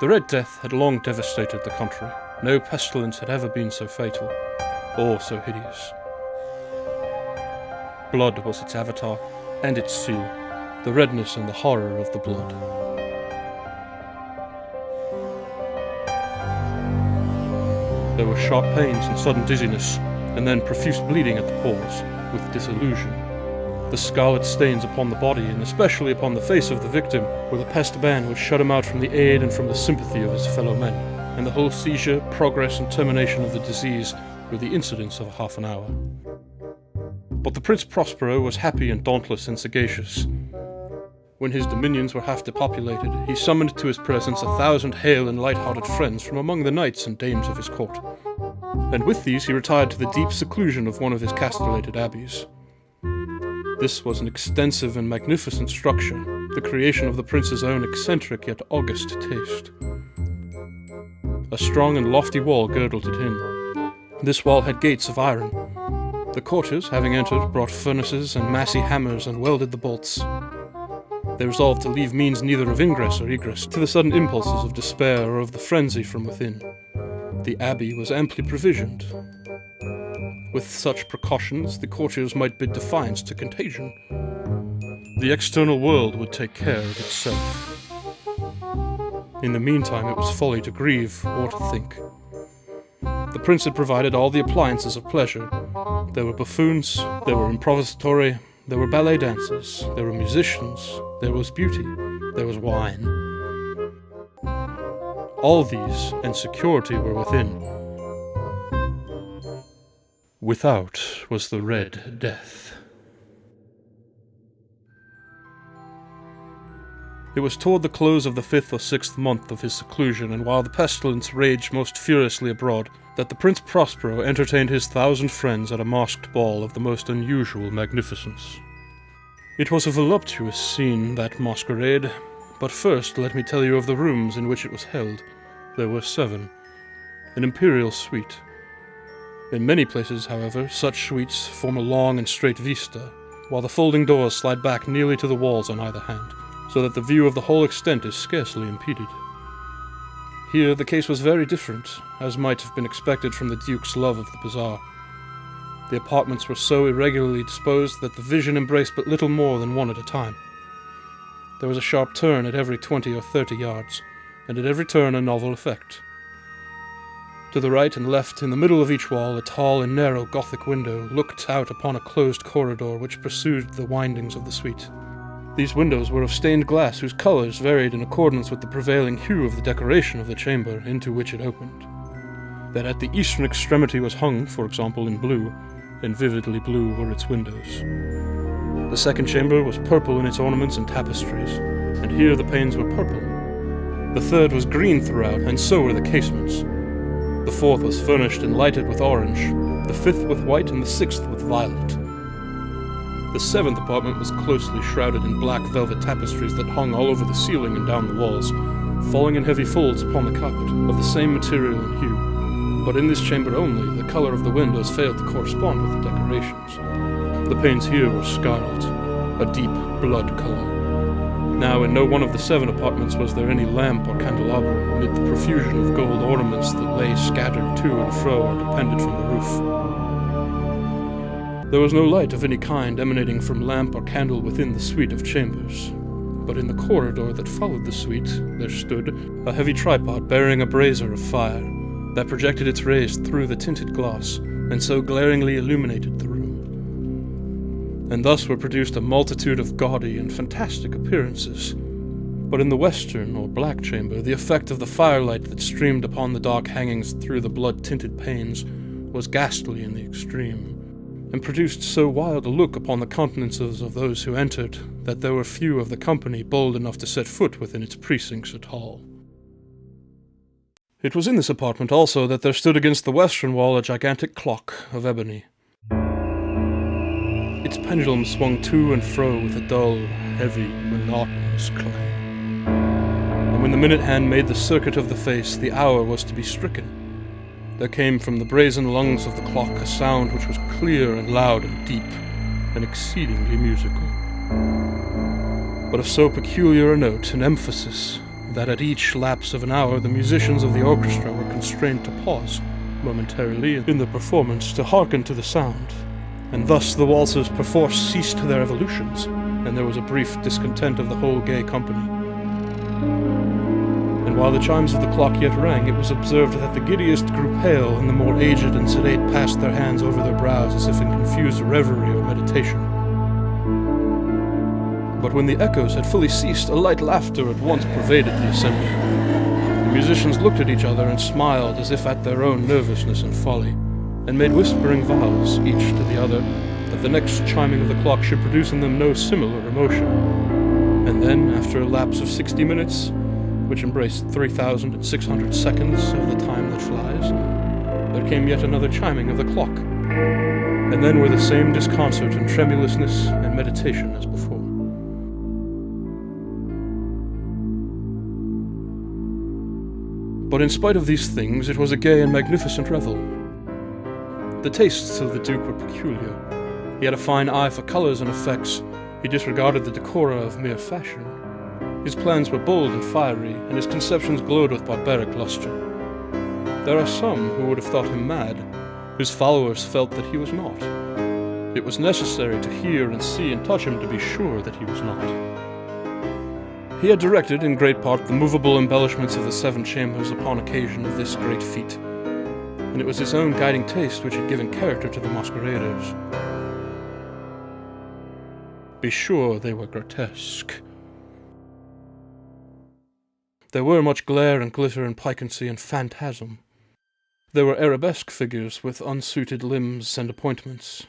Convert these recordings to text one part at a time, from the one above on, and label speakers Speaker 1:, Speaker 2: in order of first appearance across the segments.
Speaker 1: The Red Death had long devastated the country. No pestilence had ever been so fatal, or so hideous. Blood was its avatar, and its seal, the redness and the horror of the blood. There were sharp pains and sudden dizziness, and then profuse bleeding at the pores, with disillusion. The scarlet stains upon the body, and especially upon the face of the victim, were the pest ban which shut him out from the aid and from the sympathy of his fellow men, and the whole seizure, progress, and termination of the disease were the incidents of half an hour. But the Prince Prospero was happy and dauntless and sagacious. When his dominions were half depopulated, he summoned to his presence 1,000 hale and light-hearted friends from among the knights and dames of his court, and with these he retired to the deep seclusion of one of his castellated abbeys. This was an extensive and magnificent structure, the creation of the prince's own eccentric yet august taste. A strong and lofty wall girdled it in. This wall had gates of iron. The courtiers, having entered, brought furnaces and massy hammers and welded the bolts. They resolved to leave means neither of ingress or egress to the sudden impulses of despair or of the frenzy from within. The abbey was amply provisioned. With such precautions, the courtiers might bid defiance to contagion. The external world would take care of itself. In the meantime, it was folly to grieve or to think. The prince had provided all the appliances of pleasure. There were buffoons, there were improvisatori, there were ballet dancers, there were musicians, there was beauty, there was wine. All these and security were within. Without was the Red Death. It was toward the close of the 5th or 6th month of his seclusion, and while the pestilence raged most furiously abroad, that the Prince Prospero entertained his 1,000 friends at a masked ball of the most unusual magnificence. It was a voluptuous scene, that masquerade, but first let me tell you of the rooms in which it was held. There were 7. An imperial suite. In many places, however, such suites form a long and straight vista, while the folding doors slide back nearly to the walls on either hand, so that the view of the whole extent is scarcely impeded. Here the case was very different, as might have been expected from the Duke's love of the bizarre. The apartments were so irregularly disposed that the vision embraced but little more than one at a time. There was a sharp turn at every 20 or 30 yards, and at every turn a novel effect. To the right and left, in the middle of each wall, a tall and narrow Gothic window looked out upon a closed corridor which pursued the windings of the suite. These windows were of stained glass whose colors varied in accordance with the prevailing hue of the decoration of the chamber into which it opened. That at the eastern extremity was hung, for example, in blue, and vividly blue were its windows. The second chamber was purple in its ornaments and tapestries, and here the panes were purple. The third was green throughout, and so were the casements. The fourth was furnished and lighted with orange, the fifth with white, and the sixth with violet. The seventh apartment was closely shrouded in black velvet tapestries that hung all over the ceiling and down the walls, falling in heavy folds upon the carpet, of the same material and hue. But in this chamber only, the color of the windows failed to correspond with the decorations. The panes here were scarlet, a deep blood color. Now in no one of the 7 apartments was there any lamp or candelabrum amid the profusion of gold ornaments that lay scattered to and fro or depended from the roof. There was no light of any kind emanating from lamp or candle within the suite of chambers, but in the corridor that followed the suite there stood a heavy tripod bearing a brazier of fire that projected its rays through the tinted glass and so glaringly illuminated the room. And thus were produced a multitude of gaudy and fantastic appearances. But in the western, or black chamber, the effect of the firelight that streamed upon the dark hangings through the blood-tinted panes was ghastly in the extreme, and produced so wild a look upon the countenances of those who entered that there were few of the company bold enough to set foot within its precincts at all. It was in this apartment also that there stood against the western wall a gigantic clock of ebony. Its pendulum swung to and fro with a dull, heavy, monotonous clang. And when the minute hand made the circuit of the face, the hour was to be stricken. There came from the brazen lungs of the clock a sound which was clear and loud and deep, and exceedingly musical. But of so peculiar a note and emphasis, that at each lapse of an hour the musicians of the orchestra were constrained to pause momentarily in the performance to hearken to the sound, and thus the waltzers perforce ceased their evolutions, and there was a brief discontent of the whole gay company. And while the chimes of the clock yet rang, it was observed that the giddiest grew pale, and the more aged and sedate passed their hands over their brows as if in confused reverie or meditation. But when the echoes had fully ceased, a light laughter at once pervaded the assembly. The musicians looked at each other and smiled as if at their own nervousness and folly, and made whispering vows, each to the other, that the next chiming of the clock should produce in them no similar emotion. And then, after a lapse of 60 minutes, which embraced 3,600 seconds of the time that flies, there came yet another chiming of the clock, and then were the same disconcert and tremulousness and meditation as before. But in spite of these things, it was a gay and magnificent revel. The tastes of the Duke were peculiar. He had a fine eye for colours and effects. He disregarded the decora of mere fashion. His plans were bold and fiery, and his conceptions glowed with barbaric lustre. There are some who would have thought him mad. His followers felt that he was not. It was necessary to hear and see and touch him to be sure that he was not. He had directed, in great part, the movable embellishments of the 7 chambers upon occasion of this great feat, and it was his own guiding taste which had given character to the masqueraders. Be sure they were grotesque. There were much glare and glitter and piquancy and phantasm. There were arabesque figures with unsuited limbs and appointments.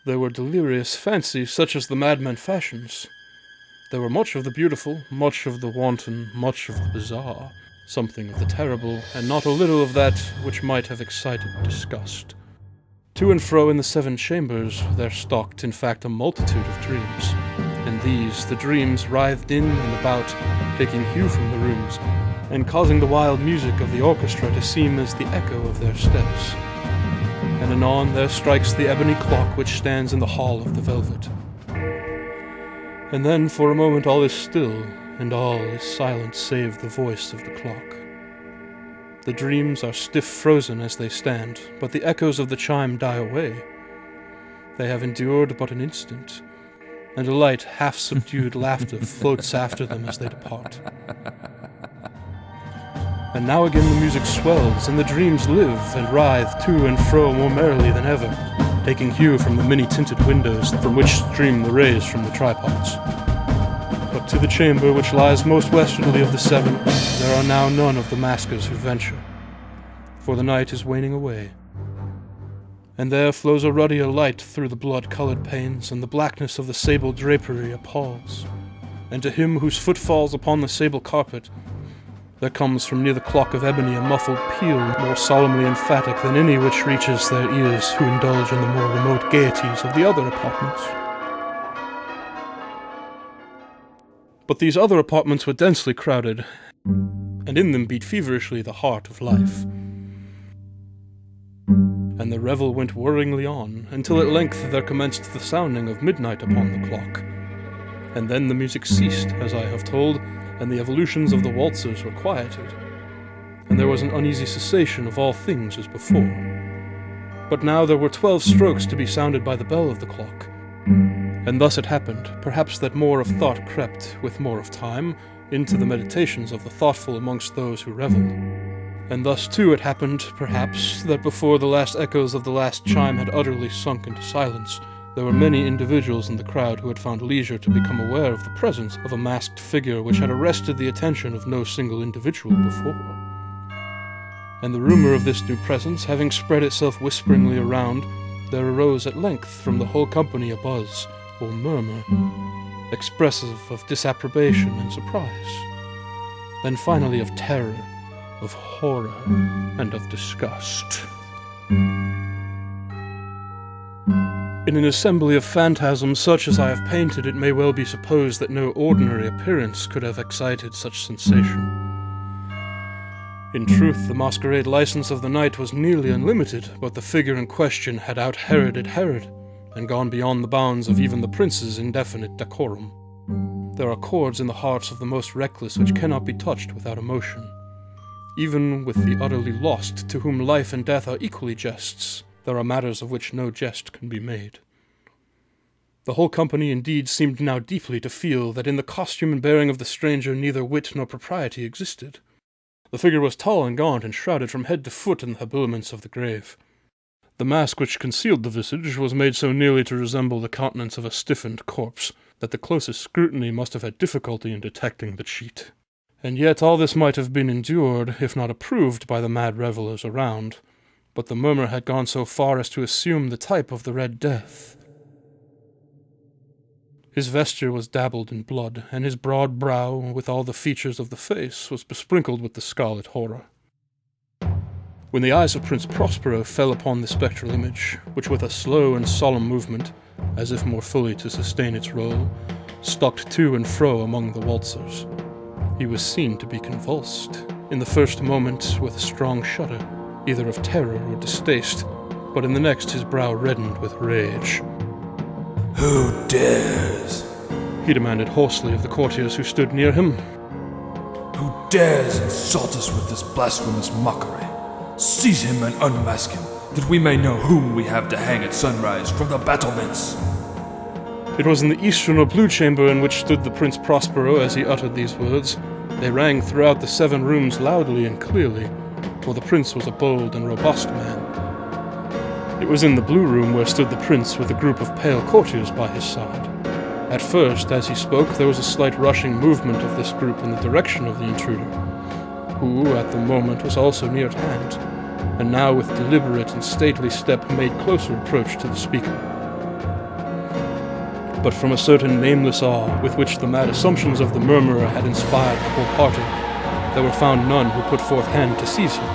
Speaker 1: There were delirious fancies such as the madman fashions. There were much of the beautiful, much of the wanton, much of the bizarre, something of the terrible, and not a little of that which might have excited disgust. To and fro in the 7 chambers there stalked, in fact, a multitude of dreams, and these, the dreams, writhed in and about, taking hue from the rooms, and causing the wild music of the orchestra to seem as the echo of their steps. And anon there strikes the ebony clock which stands in the hall of the velvet. And then for a moment all is still, and all is silent save the voice of the clock. The dreams are stiff frozen as they stand, but the echoes of the chime die away. They have endured but an instant, and a light, half-subdued laughter floats after them as they depart. And now again the music swells, and the dreams live and writhe to and fro more merrily than ever, taking hue from the many-tinted windows from which stream the rays from the tripods. But to the chamber which lies most westernly of the 7, there are now none of the maskers who venture, for the night is waning away. And there flows a ruddier light through the blood-colored panes, and the blackness of the sable drapery appalls. And to him whose foot falls upon the sable carpet, there comes from near the clock of ebony a muffled peal more solemnly emphatic than any which reaches their ears who indulge in the more remote gaieties of the other apartments. But these other apartments were densely crowded, and in them beat feverishly the heart of life. And the revel went whirringly on, until at length there commenced the sounding of midnight upon the clock. And then the music ceased, as I have told, and the evolutions of the waltzers were quieted, and there was an uneasy cessation of all things as before. But now there were 12 strokes to be sounded by the bell of the clock, and thus it happened, perhaps, that more of thought crept, with more of time, into the meditations of the thoughtful amongst those who revelled. And thus, too, it happened, perhaps, that before the last echoes of the last chime had utterly sunk into silence, there were many individuals in the crowd who had found leisure to become aware of the presence of a masked figure which had arrested the attention of no single individual before. And the rumor of this new presence having spread itself whisperingly around, there arose at length from the whole company a buzz, or murmur, expressive of disapprobation and surprise, then finally of terror, of horror, and of disgust. In an assembly of phantasms such as I have painted, it may well be supposed that no ordinary appearance could have excited such sensation. In truth, the masquerade license of the night was nearly unlimited, but the figure in question had out-Heroded Herod, and gone beyond the bounds of even the prince's indefinite decorum. There are chords in the hearts of the most reckless which cannot be touched without emotion. Even with the utterly lost, to whom life and death are equally jests, there are matters of which no jest can be made. The whole company indeed seemed now deeply to feel that in the costume and bearing of the stranger neither wit nor propriety existed. The figure was tall and gaunt, and shrouded from head to foot in the habiliments of the grave. The mask which concealed the visage was made so nearly to resemble the countenance of a stiffened corpse, that the closest scrutiny must have had difficulty in detecting the cheat. And yet all this might have been endured, if not approved, by the mad revellers around. But the murmur had gone so far as to assume the type of the Red Death. His vesture was dabbled in blood, and his broad brow, with all the features of the face, was besprinkled with the scarlet horror. When the eyes of Prince Prospero fell upon the spectral image, which with a slow and solemn movement, as if more fully to sustain its role, stalked to and fro among the waltzers, he was seen to be convulsed, in the first moment with a strong shudder, either of terror or distaste, but in the next his brow reddened with rage.
Speaker 2: "Who dares?"
Speaker 1: he demanded hoarsely of the courtiers who stood near him.
Speaker 2: "Who dares insult us with this blasphemous mockery? Seize him and unmask him, that we may know whom we have to hang at sunrise from the battlements."
Speaker 1: It was in the eastern or blue chamber in which stood the Prince Prospero as he uttered these words. They rang throughout the 7 rooms loudly and clearly, for the prince was a bold and robust man. It was in the blue room where stood the prince with a group of pale courtiers by his side. At first, as he spoke, there was a slight rushing movement of this group in the direction of the intruder, who, at the moment, was also near at hand, and now with deliberate and stately step made closer approach to the speaker. But from a certain nameless awe with which the mad assumptions of the murmurer had inspired the whole party, there were found none who put forth hand to seize him,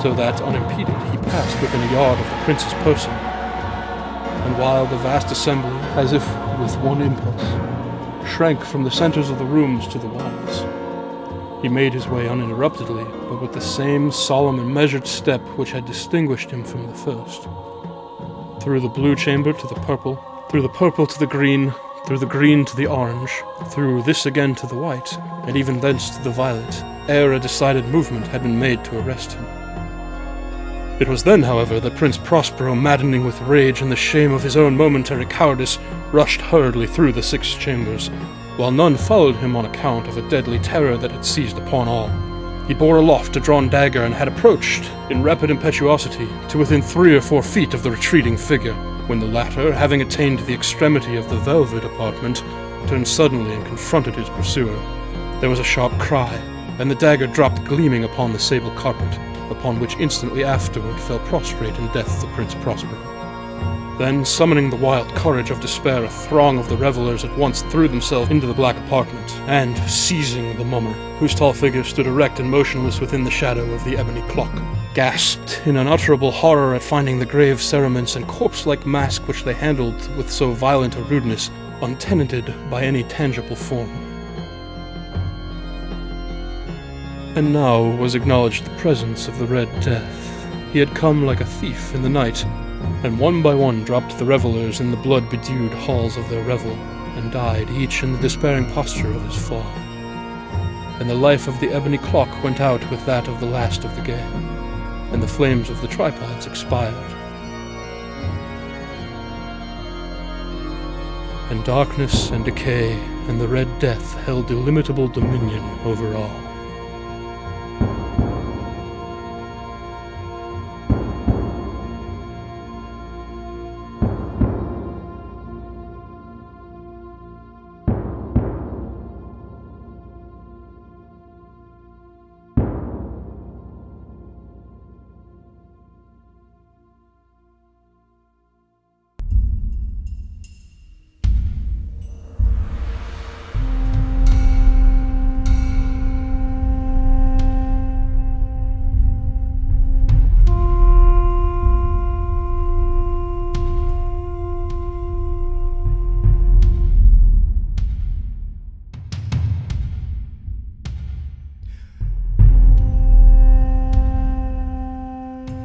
Speaker 1: so that, unimpeded, he passed within a yard of the prince's person. And while the vast assembly, as if with one impulse, shrank from the centers of the rooms to the walls, he made his way uninterruptedly, but with the same solemn and measured step which had distinguished him from the first. Through the blue chamber to the purple, through the purple to the green, through the green to the orange, through this again to the white, and even thence to the violet, ere a decided movement had been made to arrest him. It was then, however, that Prince Prospero, maddening with rage and the shame of his own momentary cowardice, rushed hurriedly through the 6 chambers, while none followed him on account of a deadly terror that had seized upon all. He bore aloft a drawn dagger and had approached, in rapid impetuosity, to within 3 or 4 feet of the retreating figure, when the latter, having attained the extremity of the velvet apartment, turned suddenly and confronted his pursuer. There was a sharp cry, and the dagger dropped gleaming upon the sable carpet, upon which instantly afterward fell prostrate in death the Prince Prospero. Then, summoning the wild courage of despair, a throng of the revelers at once threw themselves into the black apartment, and, seizing the mummer, whose tall figure stood erect and motionless within the shadow of the ebony clock, gasped in unutterable horror at finding the grave cerements and corpse-like mask which they handled with so violent a rudeness untenanted by any tangible form. And now was acknowledged the presence of the Red Death. He had come like a thief in the night, and one by one dropped the revelers in the blood-bedewed halls of their revel, and died each in the despairing posture of his fall. And the life of the ebony clock went out with that of the last of the gay, and the flames of the tripods expired. And darkness and decay and the Red Death held illimitable dominion over all.